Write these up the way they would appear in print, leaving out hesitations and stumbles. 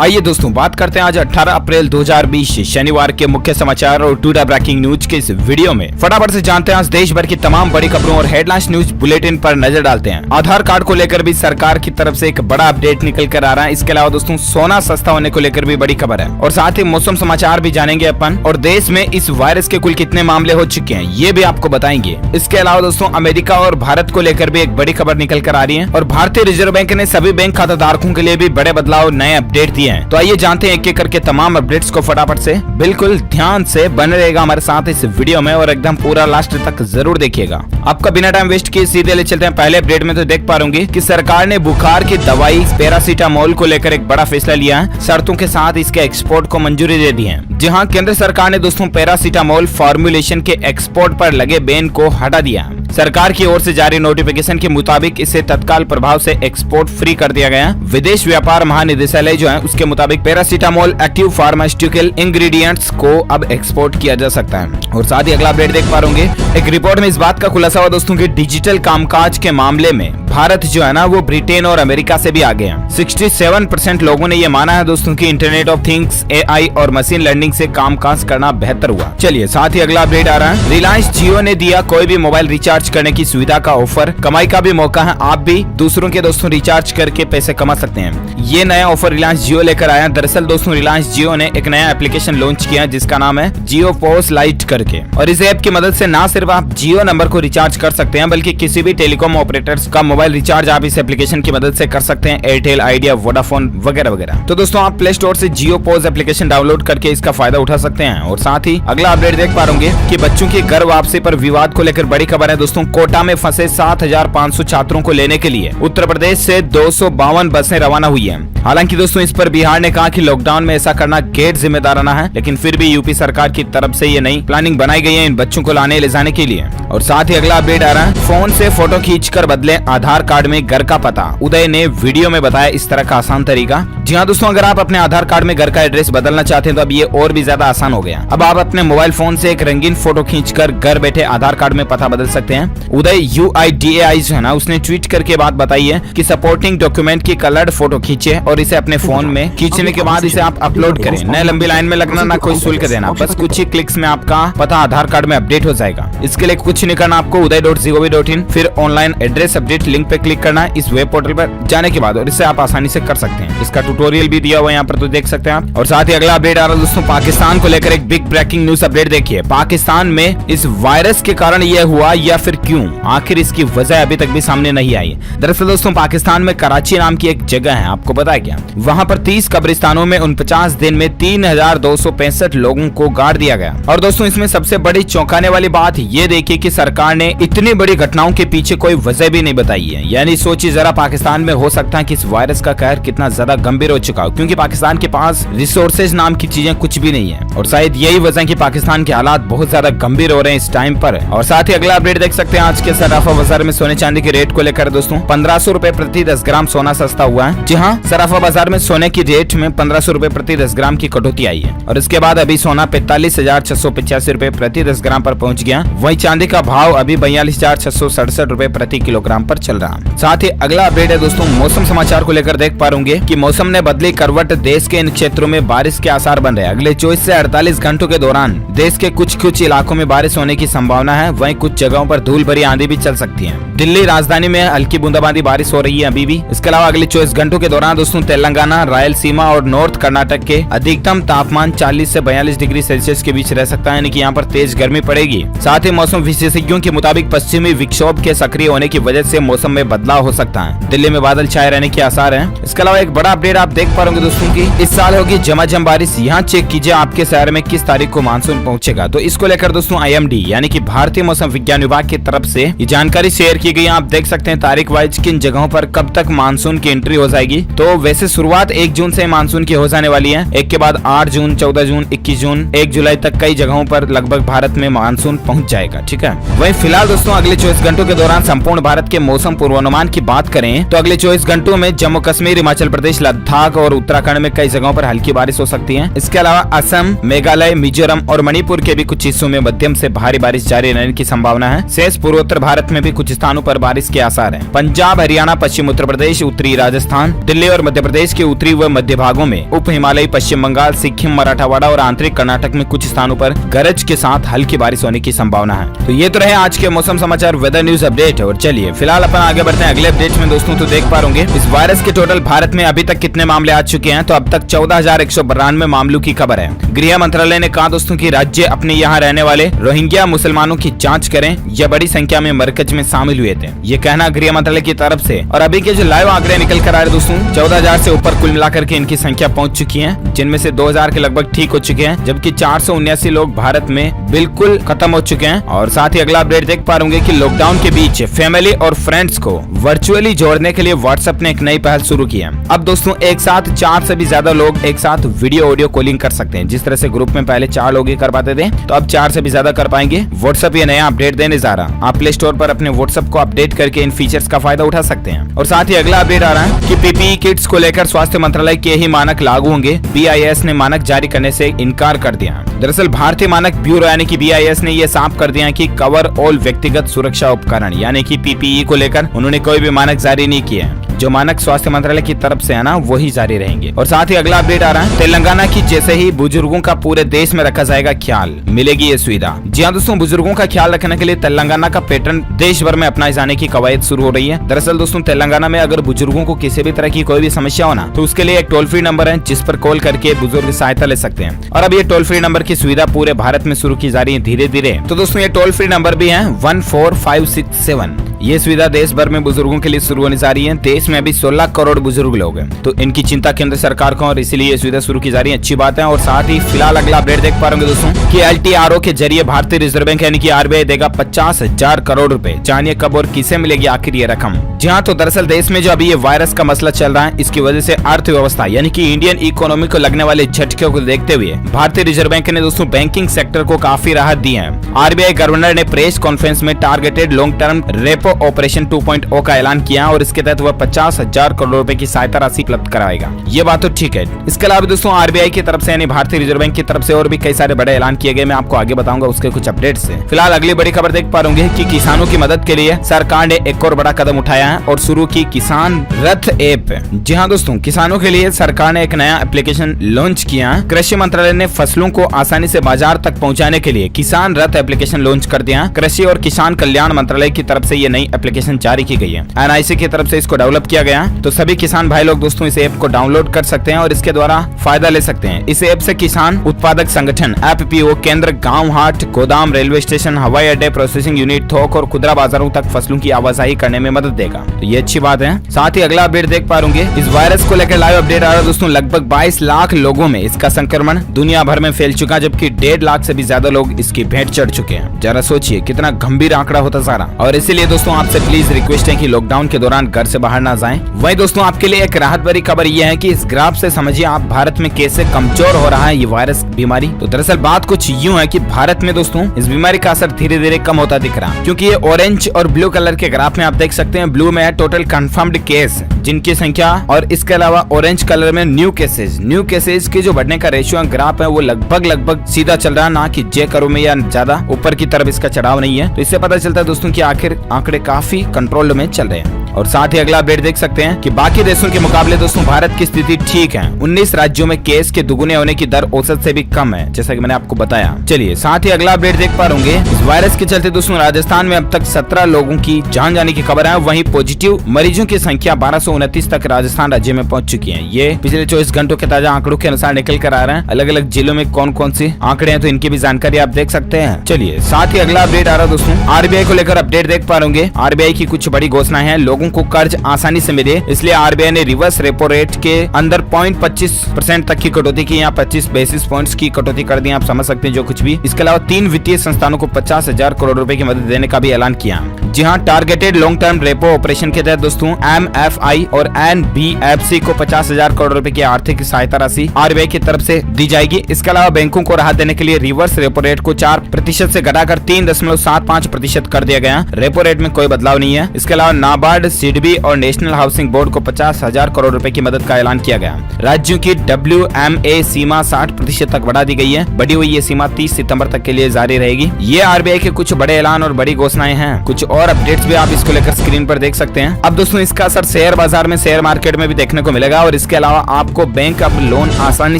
आइए दोस्तों बात करते हैं आज 18 अप्रैल 2020 शनिवार के मुख्य समाचार और टुडे ब्रेकिंग न्यूज के इस वीडियो में। फटाफट से जानते हैं आज देश भर की तमाम बड़ी खबरों और हेडलाइंस न्यूज बुलेटिन पर नजर डालते हैं। आधार कार्ड को लेकर भी सरकार की तरफ से एक बड़ा अपडेट निकल कर आ रहा है। इसके अलावा दोस्तों सोना सस्ता होने को लेकर भी बड़ी खबर है और साथ ही मौसम समाचार भी जानेंगे अपन, और देश में इस वायरस के कुल कितने मामले हो चुके हैं ये भी आपको बताएंगे। इसके अलावा दोस्तों अमेरिका और भारत को लेकर भी एक बड़ी खबर निकल कर आ रही है और भारतीय रिजर्व बैंक ने सभी बैंक खाता धारकों के लिए भी बड़े बदलाव नए अपडेट दिए हैं। तो आइए जानते हैं एक एक करके तमाम अपडेट्स को फटाफट से। बिल्कुल ध्यान से बने रहेगा हमारे साथ इस वीडियो में और एकदम पूरा लास्ट तक जरूर देखिएगा। आपका बिना टाइम वेस्ट किए सीधे ले चलते हैं पहले अपडेट में। तो देख पा रहे कि सरकार ने बुखार की दवाई पैरासीटामोल को लेकर एक बड़ा फैसला लिया है। शर्तों के साथ इसके एक्सपोर्ट को मंजूरी दे दी है। जी हाँ, केंद्र सरकार ने दोस्तों पैरासीटामोल फॉर्मुलेशन के एक्सपोर्ट पर लगे बैन को हटा दिया। सरकार की ओर से जारी नोटिफिकेशन के मुताबिक इसे तत्काल प्रभाव से एक्सपोर्ट फ्री कर दिया गया। विदेश व्यापार महानिदेशालय जो है उसके मुताबिक पैरासीटामोल एक्टिव फार्मास्यूटिकल इंग्रेडिएंट्स को अब एक्सपोर्ट किया जा सकता है। और साथ ही अगला अपडेट देख पा रहे एक रिपोर्ट में इस बात का खुलासा हुआ दोस्तों कि डिजिटल कामकाज के मामले में भारत जो है ना वो ब्रिटेन और अमेरिका से भी आगे है। 67% लोगों ने ये माना है दोस्तों कि इंटरनेट ऑफ थिंग्स, AI और मशीन लर्निंग से कामकाज करना बेहतर हुआ। चलिए साथ ही अगला अपडेट आ रहा है। रिलायंस जियो ने दिया कोई भी मोबाइल रिचार्ज करने की सुविधा का ऑफर। कमाई का भी मौका है, आप भी दूसरों के दोस्तों रिचार्ज करके पैसे कमा सकते हैं। ये नया ऑफर रिलायंस जियो लेकर आया। दरअसल दोस्तों रिलायंस जियो ने एक नया एप्लीकेशन लॉन्च किया जिसका नाम है जियो पोस लाइट करके, और इस ऐप की मदद से न सिर्फ आप जियो नंबर को रिचार्ज कर सकते हैं बल्कि किसी भी टेलीकॉम ऑपरेटर्स का मोबाइल रिचार्ज आप इस एप्लीकेशन की मदद से कर सकते हैं। एयरटेल, आइडिया, वोडाफोन वगैरह वगैरह। तो दोस्तों आप प्ले स्टोर से जियो पोस एप्लीकेशन डाउनलोड करके इसका फायदा उठा सकते हैं। और साथ ही अगला अपडेट देख पा रहे कि बच्चों की घर वापसी पर विवाद को लेकर बड़ी खबर है दोस्तों। कोटा में फंसे 7,500 छात्रों को लेने के लिए उत्तर प्रदेश से 252 बसें रवाना हुई है। हालांकि दोस्तों इस पर बिहार ने कहा कि लॉकडाउन में ऐसा करना गैर जिम्मेदाराना है, लेकिन फिर भी यूपी सरकार की तरफ से ये नई प्लानिंग बनाई गई है इन बच्चों को लाने ले जाने के लिए। और साथ ही अगला अपडेट आ रहा है, फोन से फोटो खींचकर बदले आधार कार्ड में घर का पता। उदय ने वीडियो में बताया इस तरह का आसान तरीका। जी हाँ दोस्तों, अगर आप अपने आधार कार्ड में घर का एड्रेस बदलना चाहते हैं तो अब ये और भी ज्यादा आसान हो गया। अब आप अपने मोबाइल फोन से एक रंगीन फोटो खींचकर घर बैठे आधार कार्ड में पता बदल सकते हैं। उदय UIDAI जो है ना उसने ट्वीट करके बात बताई है कि सपोर्टिंग डॉक्यूमेंट की कलर्ड फोटो खींचे और इसे अपने फोन में खींचने के बाद इसे आप अपलोड करें। न लंबी लाइन में लगना, ना कोई शुल्क देना, बस कुछ ही क्लिक्स में आपका पता आधार कार्ड में अपडेट हो जाएगा। इसके लिए कुछ नहीं करना, आपको uday.gov.in फिर ऑनलाइन एड्रेस अपडेट लिंक पे क्लिक करना है इस वेब पोर्टल पर जाने के बाद, और इससे आप आसानी से कर सकते हैं। इसका ट्यूटोरियल भी दिया हुआ है यहाँ पर, तो देख सकते हैं आप। और साथ ही अगला अपडेट आ रहा है दोस्तों पाकिस्तान को लेकर एक बिग ब्रेकिंग न्यूज अपडेट देखिए। पाकिस्तान में इस वायरस के कारण यह हुआ या फिर क्यों, आखिर इसकी वजह अभी तक भी सामने नहीं आई। दरअसल दोस्तों पाकिस्तान में कराची नाम की एक जगह है, आपको पता है क्या? वहाँ पर 30 कब्रिस्तानों में 49 दिन में 3,265 लोगों को गाड़ दिया गया। और दोस्तों इसमें सबसे बड़ी चौंकाने वाली बात ये देखिए कि सरकार ने इतनी बड़ी घटनाओं के पीछे कोई वजह भी नहीं बताई है। यानी सोचिए जरा पाकिस्तान में हो सकता है कि इस वायरस का कहर कितना ज्यादा गंभीर हो चुका हो, क्योंकि पाकिस्तान के पास रिसोर्सेज नाम की चीजें कुछ भी नहीं है। और शायद यही वजह है कि पाकिस्तान के हालात बहुत ज्यादा गंभीर हो रहे हैं इस टाइम पर। और साथ ही अगला अपडेट देख सकते हैं आज के सराफा बाजार में सोने चांदी के रेट को लेकर दोस्तों 1500 रुपए प्रति 10 ग्राम सोना सस्ता हुआ है। जी हाँ, सराफा बाजार में सोने की रेट में 1500 रुपए प्रति 10 ग्राम की कटौती आई है और इसके बाद अभी सोना 45,685 रुपए प्रति 10 ग्राम पर पहुंच गया। वहीं चांदी का भाव अभी 42,667 रुपए प्रति किलोग्राम पर चल रहा है। साथ ही अगला अपडेट है दोस्तों मौसम समाचार को लेकर देख पा रहे कि मौसम ने बदली करवट। देश के इन क्षेत्रों में बारिश के आसार बन रहे हैं। अगले 24 से 48 घंटों के दौरान देश के कुछ इलाकों में बारिश होने की संभावना है। वहीं कुछ जगहों पर धूल भरी आंधी भी चल सकती है। दिल्ली राजधानी में हल्की बूंदाबांदी बारिश हो रही है अभी भी। इसके अलावा अगले 24 घंटों के दौरान दोस्तों तेलंगाना, रायलसीमा और नॉर्थ कर्नाटक के अधिकतम तापमान 40 से 42 डिग्री सेल्सियस के बीच रह सकता है, यानी कि यहाँ पर तेज गर्मी पड़ेगी। साथ ही मौसम विशेषज्ञों के मुताबिक पश्चिमी विक्षोभ के सक्रिय होने की वजह से मौसम में बदलाव हो सकता है। दिल्ली में बादल छाए रहने के आसार हैं। इसके अलावा एक बड़ा अपडेट आप देख पा रहे दोस्तों की इस साल होगी झमाझम बारिश। यहाँ चेक कीजिए आपके शहर में किस तारीख को मानसून पहुंचेगा। तो इसको लेकर दोस्तों IMD यानी कि भारतीय मौसम विज्ञान विभाग की तरफ से ये जानकारी शेयर की गई। आप देख सकते हैं तारीख वाइज किन जगहों पर कब तक मानसून की एंट्री हो जाएगी। तो वैसे शुरुआत 1 जून से मानसून की हो जाने वाली है। एक के बाद 8 जून, 14 जून, 21 जून, 1 जुलाई तक कई जगहों पर लगभग भारत में मानसून पहुंच जाएगा। ठीक है, वहीं फिलहाल दोस्तों अगले 24 घंटों के दौरान संपूर्ण भारत के मौसम पूर्वानुमान की बात करें तो अगले 24 घंटों में जम्मू कश्मीर, हिमाचल प्रदेश, लद्दाख संभाग और उत्तराखंड में कई जगहों पर हल्की बारिश हो सकती है। इसके अलावा असम, मेघालय, मिजोरम और मणिपुर के भी कुछ हिस्सों में मध्यम से भारी बारिश जारी रहने की संभावना है। शेष पूर्वोत्तर भारत में भी कुछ स्थानों पर बारिश के आसार हैं। पंजाब, हरियाणा, पश्चिम उत्तर प्रदेश, उत्तरी राजस्थान, दिल्ली और मध्य प्रदेश के उत्तरी व मध्य भागों में, उप हिमालयी पश्चिम बंगाल, सिक्किम, मराठवाड़ा और आंतरिक कर्नाटक में कुछ स्थानों पर गरज के साथ हल्की बारिश होने की संभावना है। तो ये तो रहे आज के मौसम समाचार, वेदर न्यूज अपडेट। और चलिए फिलहाल अपन आगे बढ़ते हैं अगले अपडेट में दोस्तों। तो देख पा रहे होंगे इस वायरस के टोटल भारत में अभी तक कितने मामले आ चुके हैं। तो अब तक 14,192 मामलों की खबर है। गृह मंत्रालय ने कहा दोस्तों कि राज्य अपने यहाँ रहने वाले रोहिंग्या मुसलमानों की जांच करें। यह बड़ी संख्या में मरकज में शामिल हुए थे, ये कहना गृह मंत्रालय की तरफ से। और अभी के जो लाइव आंकड़े निकल कर आ रहे दोस्तों, 14,000 से ऊपर कुल मिलाकर के इनकी संख्या पहुंच चुकी है, जिनमें से 2,000 के लगभग ठीक हो चुके हैं, जबकि 479 लोग भारत में बिल्कुल खत्म हो चुके हैं। और साथ ही अगला अपडेट देख पा रहे कि लॉकडाउन के बीच फैमिली और फ्रेंड्स को वर्चुअली जोड़ने के लिए व्हाट्सएप ने एक नई पहल शुरू की है। अब दोस्तों एक साथ 4 से भी ज्यादा लोग एक साथ वीडियो ऑडियो कॉलिंग कर सकते हैं। जिस तरह से ग्रुप में पहले 4 लोग ही कर पाते थे, तो अब 4 से भी ज्यादा कर पाएंगे। व्हाट्सएप ये नया अपडेट देने जा रहा। आप प्ले स्टोर पर अपने व्हाट्सएप को अपडेट करके इन फीचर्स का फायदा उठा सकते हैं। और साथ ही अगला अपडेट आ रहा है कि पीपीई किट्स को लेकर स्वास्थ्य मंत्रालय के ही मानक लागू होंगे। BIS ने मानक जारी करने से इनकार कर दिया। दरअसल भारतीय मानक ब्यूरो यानी कि BIS ने यह साफ कर दिया कि कवर ऑल व्यक्तिगत सुरक्षा उपकरण यानी कि PPE को लेकर उन्होंने कोई भी मानक जारी नहीं किए हैं। जो मानक स्वास्थ्य मंत्रालय की तरफ से है ना, वही जारी रहेंगे। और साथ ही अगला अपडेट आ रहा है तेलंगाना की, जैसे ही बुजुर्गों का पूरे देश में रखा जाएगा ख्याल, मिलेगी ये सुविधा। जी हाँ दोस्तों, बुजुर्गों का ख्याल रखने के लिए तेलंगाना का पैटर्न देश भर में अपनाए जाने की कवायद शुरू हो रही है। दरअसल दोस्तों तेलंगाना में अगर बुजुर्गों को किसी भी तरह की कोई भी समस्या हो ना, तो उसके लिए एक टोल फ्री नंबर है जिस पर कॉल करके बुजुर्ग सहायता ले सकते हैं। और अब ये टोल फ्री नंबर की सुविधा पूरे भारत में शुरू की जा रही है धीरे धीरे। तो दोस्तों ये टोल फ्री नंबर भी है 14567। ये सुविधा देश भर में बुजुर्गों के लिए शुरू होने जा रही है। देश में अभी 16 करोड़ बुजुर्ग लोग हैं, तो इनकी चिंता केंद्र सरकार को, और इसीलिए ये सुविधा शुरू की जा रही है। अच्छी बात है। और साथ ही फिलहाल अगला अपडेट देख पा रहे होंगे दोस्तों कि LTRO के जरिए भारतीय रिजर्व बैंक यानी कि RBI देगा 50,000 करोड़ रुपए। जानिए कब और किसे मिलेगी आखिर ये रकम। जी हाँ, तो दरअसल देश में जो अभी ये वायरस का मसला चल रहा है, इसकी वजह से अर्थव्यवस्था यानी कि इंडियन इकोनॉमी को लगने वाले झटके को देखते हुए भारतीय रिजर्व बैंक ने दोस्तों बैंकिंग सेक्टर को काफी राहत दी है। RBI गवर्नर ने प्रेस कॉन्फ्रेंस में targeted long term repo operation 2.0 का ऐलान किया और इसके तहत वह 50,000 करोड़ रुपए की सहायता राशि उपलब्ध कराएगा। ये बात तो ठीक है। इसके अलावा दोस्तों RBI की तरफ से यानी भारतीय रिजर्व बैंक की तरफ से और भी कई सारे बड़े ऐलान किए गए। मैं आपको आगे बताऊंगा उसके कुछ अपडेट से। फिलहाल अगली बड़ी खबर देख पा रहे कि किसानों की मदद के लिए सरकार ने एक और बड़ा कदम उठाया है और शुरू की किसान रथ ऐप। जी हाँ दोस्तों, किसानों के लिए सरकार ने एक नया एप्लीकेशन लॉन्च किया। कृषि मंत्रालय ने फसलों को आसानी से बाजार तक पहुँचाने के लिए किसान रथ एप्लीकेशन लॉन्च कर दिया। कृषि और किसान कल्याण मंत्रालय की तरफ से ये नई एप्लीकेशन जारी की गई है। NIC की तरफ से इसको डेवलप किया गया। तो सभी किसान भाई लोग दोस्तों इस ऐप को डाउनलोड कर सकते हैं और इसके द्वारा फायदा ले सकते हैं। इस ऐप से किसान उत्पादक संगठन, FPO केंद्र, गांव, हाट, गोदाम, रेलवे स्टेशन, हवाई अड्डे, प्रोसेसिंग यूनिट, थोक और खुदरा बाजारों तक फसलों की आवाजाही करने में मदद देगा। तो ये अच्छी बात है। साथ ही अगला अपडेट देख पा रहे इस वायरस को लेकर लाइव अपडेट आ रहा है दोस्तों। लगभग 22 लाख लोगों में इसका संक्रमण दुनिया भर में फैल चुका, जबकि 1.5 लाख से भी ज्यादा लोग इसकी भेंट चढ़ चुके हैं। जरा सोचिए कितना गंभीर आंकड़ा होता जा रहा। और इसीलिए दोस्तों आपसे प्लीज रिक्वेस्ट है कि लॉकडाउन के दौरान घर से बाहर ना जाएं। वहीं दोस्तों आपके लिए एक राहत भरी खबर यह है कि इस ग्राफ से समझिए आप भारत में कैसे कमजोर हो रहा है ये वायरस बीमारी। तो दरअसल बात कुछ यूं है कि भारत में दोस्तों इस बीमारी का असर धीरे धीरे कम होता दिख रहा है, क्योंकि ये ऑरेंज और ब्लू कलर के ग्राफ में आप देख सकते हैं। ब्लू में है टोटल कंफर्म्ड केस जिनकी संख्या, और इसके अलावा ऑरेंज कलर में न्यू केसेज के जो बढ़ने का रेशियो ग्राफ है वो लगभग सीधा चल रहा है, ना कि जे करो में या ज्यादा ऊपर की तरफ इसका चढ़ाव नहीं है। तो इससे पता चलता है दोस्तों कि आखिर आंकड़े काफी कंट्रोल में चल रहे हैं। और साथ ही अगला अपडेट देख सकते हैं कि बाकी देशों के मुकाबले दोस्तों भारत की स्थिति ठीक है। 19 राज्यों में केस के दुगुने होने की दर औसत से भी कम है, जैसा कि मैंने आपको बताया। चलिए साथ ही अगला अपडेट देख पा रहे इस वायरस के चलते दोस्तों राजस्थान में अब तक 17 लोगों की जान जाने की खबर है। वहीं पॉजिटिव मरीजों की संख्या 1229 तक राजस्थान राज्य में पहुंच चुकी है। ये पिछले 24 घंटों के ताजा आंकड़ों के अनुसार निकल कर आ रहे हैं। अलग अलग जिलों में कौन कौन से आंकड़े हैं तो इनकी भी जानकारी आप देख सकते हैं। चलिए साथ ही अगला अपडेट आ रहा है दोस्तों RBI को लेकर अपडेट देख पा रहे RBI की कुछ बड़ी घोषणाएं हैं। लोगों को कर्ज आसानी से मिले, इसलिए RBI ने रिवर्स रेपो रेट के अंदर 0.25% तक की कटौती की। यहाँ 25 बेसिस पॉइंट्स की कटौती कर दी, आप समझ सकते हैं जो कुछ भी। इसके अलावा 3 वित्तीय संस्थानों को 50,000 करोड़ रुपए की मदद देने का भी ऐलान किया। जी हाँ, targeted long term repo operation के तहत दोस्तों MFI और NBFC को 50,000 करोड़ रुपए की आर्थिक सहायता राशि RBI की तरफ से दी जाएगी। इसके अलावा बैंकों को राहत देने के लिए रिवर्स रेपो रेट को 4% से घटाकर 3.75% कर दिया गया। रेपो रेट में कोई बदलाव नहीं है। इसके अलावा नाबार्ड सिडबी और नेशनल हाउसिंग बोर्ड को 50,000 करोड़ रुपए की मदद का ऐलान किया गया। राज्यों की WMA सीमा 60% तक बढ़ा दी गई है। बढ़ी हुई ये सीमा 30 सितंबर तक के लिए जारी रहेगी। ये RBI के कुछ बड़े ऐलान और बड़ी घोषणाएं हैं। कुछ और अपडेट्स भी आप इसको लेकर स्क्रीन पर देख सकते हैं। अब दोस्तों इसका असर शेयर बाजार में, शेयर मार्केट में भी देखने को मिलेगा और इसके अलावा आपको बैंक अब लोन आसानी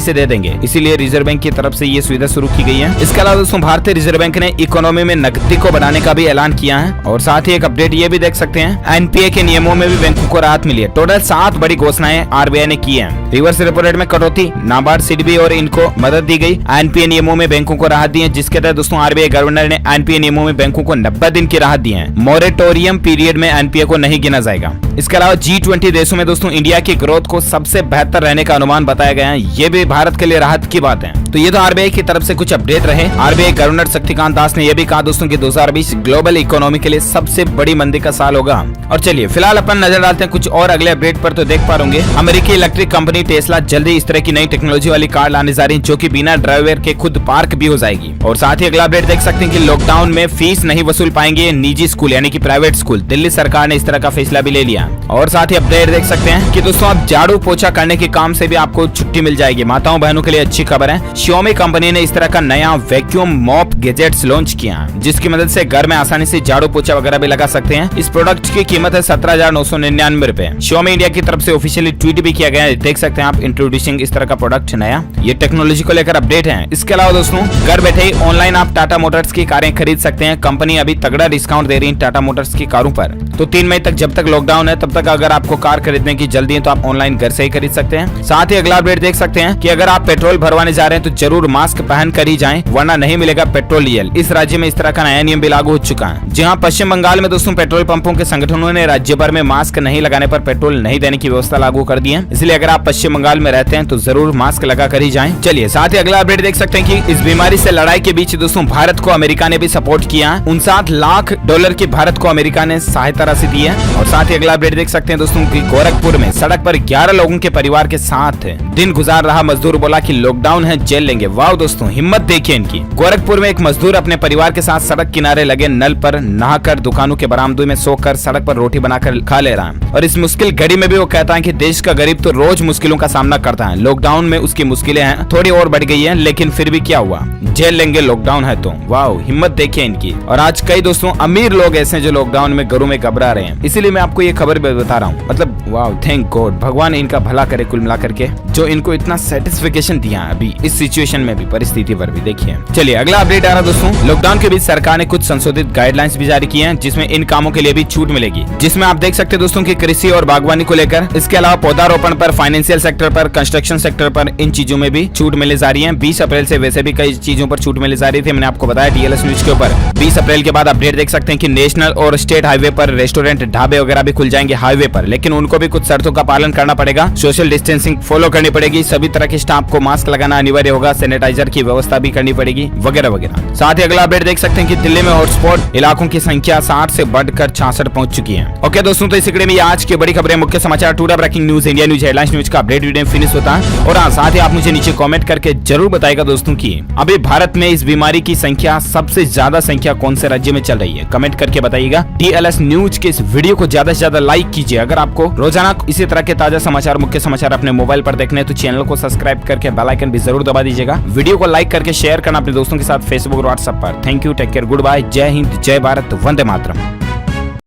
से दे देंगे। इसीलिए रिजर्व बैंक की तरफ से ये सुविधा शुरू की गई है। इसके अलावा दोस्तों भारतीय रिजर्व बैंक ने इकोनॉमी में नकदी को बढ़ाने का भी ऐलान किया है और साथ ही एक अपडेट ये भी देख सकते हैं, NPA के नियमों में भी बैंकों को राहत मिली है। टोटल 7 बड़ी घोषणाएं RBI ने की है। रिवर्स रेपो रेट में कटौती, नाबार्ड, सिडबी और इनको मदद दी गई। NPA नियमों में बैंकों को राहत दी है, जिसके तहत दोस्तों RBI गवर्नर ने NPA नियमों में बैंकों को 90 दिन की राहत दी है। मोरेटोरियम पीरियड में NPA को नहीं गिना जाएगा। इसके अलावा G20 देशों में दोस्तों इंडिया की ग्रोथ को सबसे बेहतर रहने का अनुमान बताया गया है। ये भी भारत के लिए राहत की बात है। तो ये तो RBI की तरफ से कुछ अपडेट रहे। RBI गवर्नर शक्तिकांत दास ने यह भी कहा दोस्तों कि 2020 ग्लोबल इकोनॉमी के लिए सबसे बड़ी मंदी का साल होगा। और चलिए फिलहाल अपन नजर डालते हैं कुछ और अगले अपडेट पर। तो देख पा रहे होंगे अमेरिकी इलेक्ट्रिक कंपनी टेस्ला जल्दी इस तरह की नई टेक्नोलॉजी वाली कार लाने जा रही है जो कि बिना ड्राइवर के खुद पार्क भी हो जाएगी। और साथ ही अगला अपडेट देख सकते हैं कि लॉकडाउन में फीस नहीं वसूल पाएंगे निजी स्कूल यानी कि प्राइवेट स्कूल। दिल्ली सरकार ने इस तरह का फैसला भी ले लिया। और साथ ही अपडेट देख सकते हैं कि दोस्तों अब झाड़ू पोछा करने के काम से भी आपको छुट्टी मिल जाएगी। माताओं बहनों के लिए अच्छी खबर है। Xiaomi कंपनी ने इस तरह का नया वैक्यूम मॉप गैजेट्स लॉन्च किया जिसकी मदद से घर में आसानी से झाड़ू पोछा वगैरह भी लगा सकते हैं। इस प्रोडक्ट की कीमत है 17,999 रुपए। Xiaomi इंडिया की तरफ से ऑफिशियली ट्वीट भी किया गया है। देख सकते हैं आप इंट्रोड्यूसिंग इस तरह का प्रोडक्ट नया। ये टेक्नोलॉजी को लेकर अपडेट है। इसके अलावा दोस्तों घर बैठे ही ऑनलाइन आप टाटा मोटर्स की कारें खरीद सकते हैं। कंपनी अभी तगड़ा डिस्काउंट दे रही है टाटा मोटर्स की कारों पर। तो 3 मई तक जब तक लॉकडाउन है तब तक अगर आपको कार खरीदने की जल्दी है तो आप ऑनलाइन घर से ही खरीद सकते हैं। साथ ही अगला अपडेट देख सकते हैं कि अगर आप पेट्रोल भरवाने जा रहे हैं तो जरूर मास्क पहन कर ही जाएं, वरना नहीं मिलेगा पेट्रोल डीजल। इस राज्य में इस तरह का नया नियम भी लागू हो चुका है। जी हाँ, पश्चिम बंगाल में दोस्तों पेट्रोल पंपों के संगठनों ने राज्य भर में मास्क नहीं लगाने पर पेट्रोल नहीं देने की व्यवस्था लागू कर दी है। इसलिए अगर आप पश्चिम बंगाल में रहते हैं तो जरूर मास्क लगा कर ही जाएं। चलिए साथ ही अगला अपडेट देख सकते हैं कि इस बीमारी से लड़ाई के बीच दोस्तों भारत को अमेरिका ने भी सपोर्ट किया। 59 लाख डॉलर की भारत को अमेरिका ने सहायता राशि दी है। और साथ ही अगला अपडेट देख सकते हैं दोस्तों कि गोरखपुर में सड़क पर 11 लोगों के परिवार के साथ दिन गुजार रहा मजदूर बोला कि लॉकडाउन है जेल लेंगे। वाह दोस्तों, हिम्मत देखिए इनकी। गोरखपुर में एक मजदूर अपने परिवार के साथ सड़क किनारे लगे नल पर नहाकर दुकानों के बरामदों में सोकर सड़क पर रोटी बनाकर खा ले रहा है। और इस मुश्किल घड़ी में भी वो कहता है कि देश का गरीब तो रोज मुश्किलों का सामना करता है। लॉकडाउन में उसकी मुश्किलें हैं थोड़ी और बढ़ गई है, लेकिन फिर भी क्या हुआ, जेल लेंगे लॉकडाउन है तो। वाह, हिम्मत देखिए इनकी। और आज कई दोस्तों अमीर लोग ऐसे जो लॉकडाउन में घरों में घबरा रहे हैं। इसीलिए मैं आपको ये खबर बता रहा हूँ। मतलब वाह, थैंक गॉड, भगवान इनका भला करे कुल मिला करके, जो इनको इतना सेटिस्फिकेशन दिया अभी इस सिचुएशन में भी, परिस्थिति पर भी। देखिए चलिए अगला अपडेट आ रहा दोस्तों। लॉकडाउन के बीच सरकार ने कुछ संशोधित गाइडलाइंस भी जारी किए हैं जिसमें इन कामों के लिए भी छूट मिलेगी। जिसमें आप देख सकते हैं दोस्तों कि कृषि और बागवानी को लेकर, इसके अलावा पौधारोपण पर, फाइनेंशियल सेक्टर पर, कंस्ट्रक्शन सेक्टर पर, इन चीजों में भी छूट मिलने जा रही है। 20 अप्रैल से वैसे भी कई चीजों पर छूट मिलने जा रही थी, मैंने आपको बताया DLS न्यूज के ऊपर। 20 अप्रैल के बाद अपडेट देख सकते हैं कि नेशनल और स्टेट हाईवे पर रेस्टोरेंट, ढाबे वगैरह भी खुल जाएंगे हाईवे पर, लेकिन उनको भी कुछ शर्तों का पालन करना पड़ेगा। सोशल डिस्टेंसिंग फॉलो करनी पड़ेगी, सभी तरह के स्टाफ को मास्क लगाना अनिवार्य होगा, सैनिटाइजर की व्यवस्था भी करनी पड़ेगी वगैरह वगैरह। साथ ही अगला अपडेट देख सकते हैं कि दिल्ली में हॉटस्पॉट इलाकों की संख्या 60 से बढ़कर 66 पहुंच चुकी है। ओके दोस्तों, तो इस कड़ी में आज की बड़ी खबरें, मुख्य समाचार, today breaking news, India news, headlines news का अपडेट वीडियो फिनिश होता है। और साथ ही आप मुझे नीचे कमेंट करके जरूर बताएगा दोस्तों कि अभी भारत में इस बीमारी की संख्या, सबसे ज्यादा संख्या कौन से राज्य में चल रही है, कमेंट करके बताइएगा। DLS न्यूज के इस वीडियो को ज्यादा से ज्यादा लाइक कीजिए। अगर आपको रोजाना इसी तरह के ताजा समाचार, मुख्य समाचार अपने मोबाइल पर देखने हैं तो चैनल को सब्सक्राइब करके बेल आइकन भी जरूर दबा दीजिएगा। वीडियो को लाइक करके शेयर करना अपने दोस्तों के साथ फेसबुक और व्हाट्सएप पर। Thank you, take care, goodbye, जय हिंद, जय भारत, वंदे मातरम।